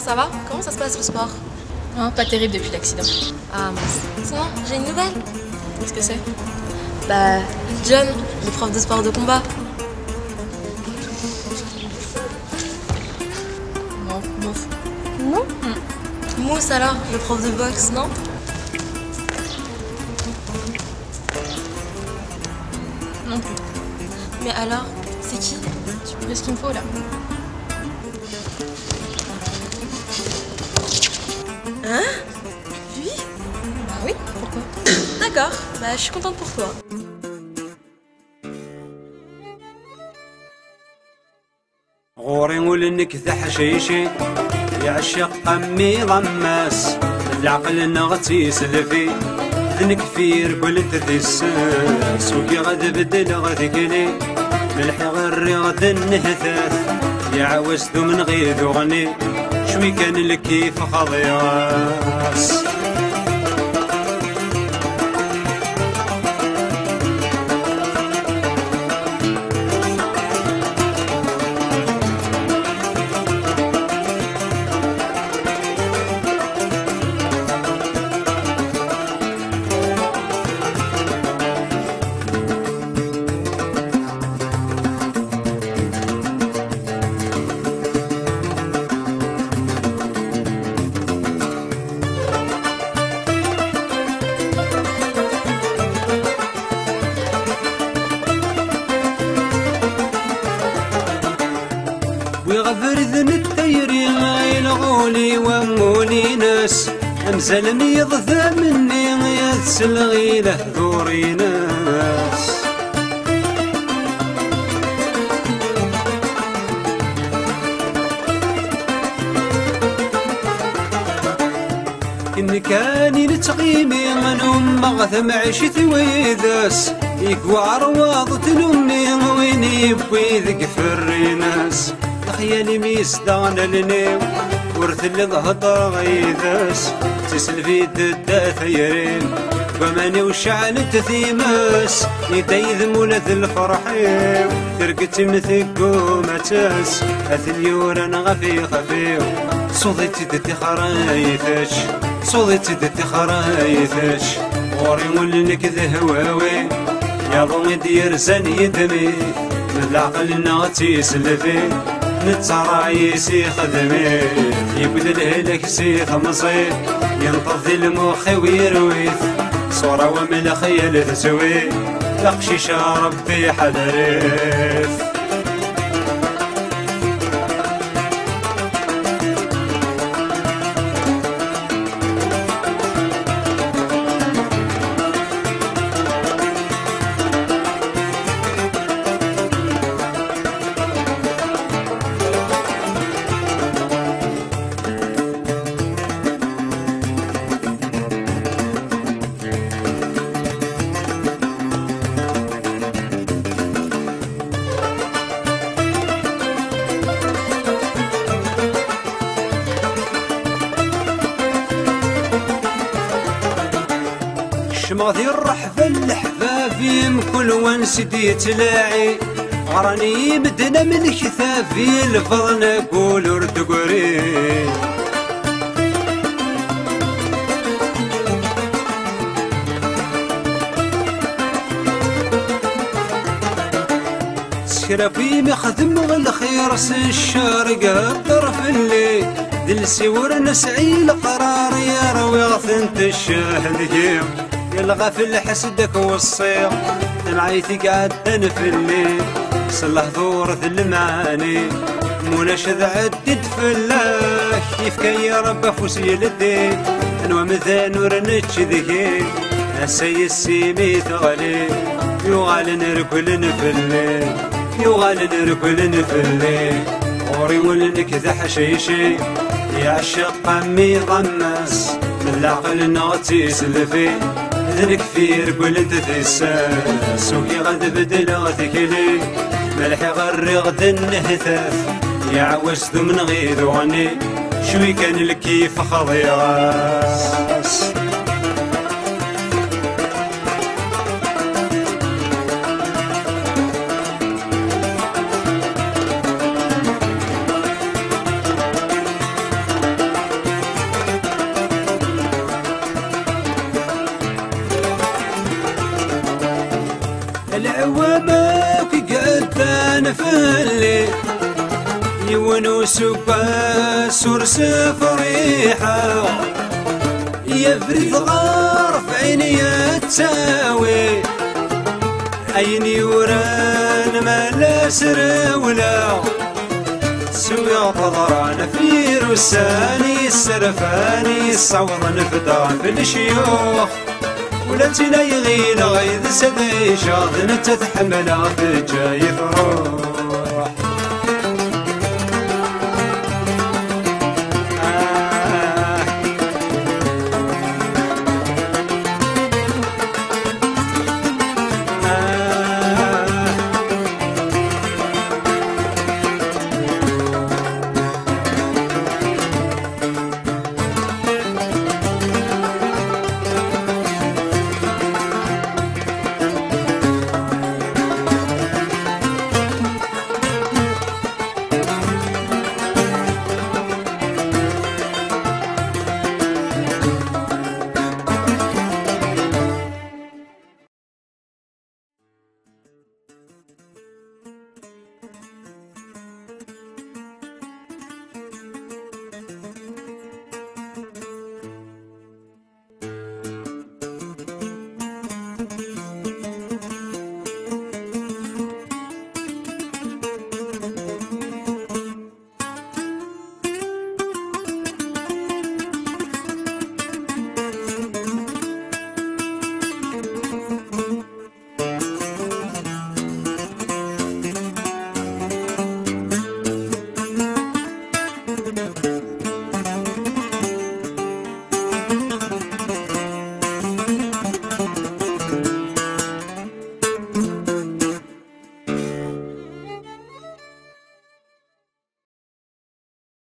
ça va? Comment ça se passe le sport? Oh, pas terrible depuis l'accident. Ah mince. Sinon, j'ai une nouvelle. Qu'est-ce que c'est? Bah, John, le prof de sport de combat. Non, bof. Non? Mousse alors, le prof de boxe, non? Non plus. Mais alors, c'est qui? Tu me fais ce qu'il me faut là. Hein? Lui? Bah oui, pourquoi? D'accord, bah je suis contente pour toi. غوري ولنك ذا حشيشي يعشق قمي غماس العقل نغتي سلفي ذنك فير قلت ذي الساس وكي غد بدل غد كلي ملحي غري غد النهثاث يا عوز ذو من غير غني شوي كان الكيف خضياس ويغفر ذن التيري يلغولي وامولي ناس امزل يضثى مني يتسلغي له ذوري ناس إن كاني نتغيمي من مغثم عشت ويداس يقوى عرواض تلومني ويني يبوي ذق فريناس خيالي ميسدان لنيو ورث اللي ضهطا غيداس تسلفي ددا ثيرين وماني وشعل تثيماس يديذ مولد الفرحيو ترقت مثقو متاس اثليور انا غفي خفيو صوضيتي دتي خرايثش صوضيتي دتي خرايثش غوري ولنك ذهواوي يا ضوي دير زن يدمي من العقل نغتي سلفي نترايسي خدمي يقول الهلك سي خمصي ينطذ المخ ويرويث صورة ومن خيال تسوي لقشيش ربي حذريث شمغذي الرحفة الحفافي مكل وانس ديتلاعي غراني بدنا من كثافي الفضل نقول ورتقري سكرافي مخدم الخير الشارق الطرف اللي دلسي ورنسعي القرار يا روي غثنت الشاهد يلغى في الحسدك والصيغ دمعيتي قاعد في الليل صلح ثورة المعاني مناشد عدد في الله كيف كان يا رب فوسي للدين انوى مثال ورنتش ذكي نسي السيمي ثغلي يغال نركلن في الليل يغال نركلن في الليل غوري ولنك ذا حشيشي يعشق قمي غماس من العقل نغتي سلفي ذنك فير قلت ثساس وكي غد بدل غتكلي ملحي غري غد النهثاث يا عوز ذو من غير غني شوي كان الكيف خضياس ونوسباس ورسف ريحة يفرد غار في عيني تساوي عيني وران ما لا سراولا سوي طغران في رساني السرفاني الصوض نفدا في الشيوخ ولا تلا يغيل غيظ سدي شاذ نتتحمل في جاي ثروح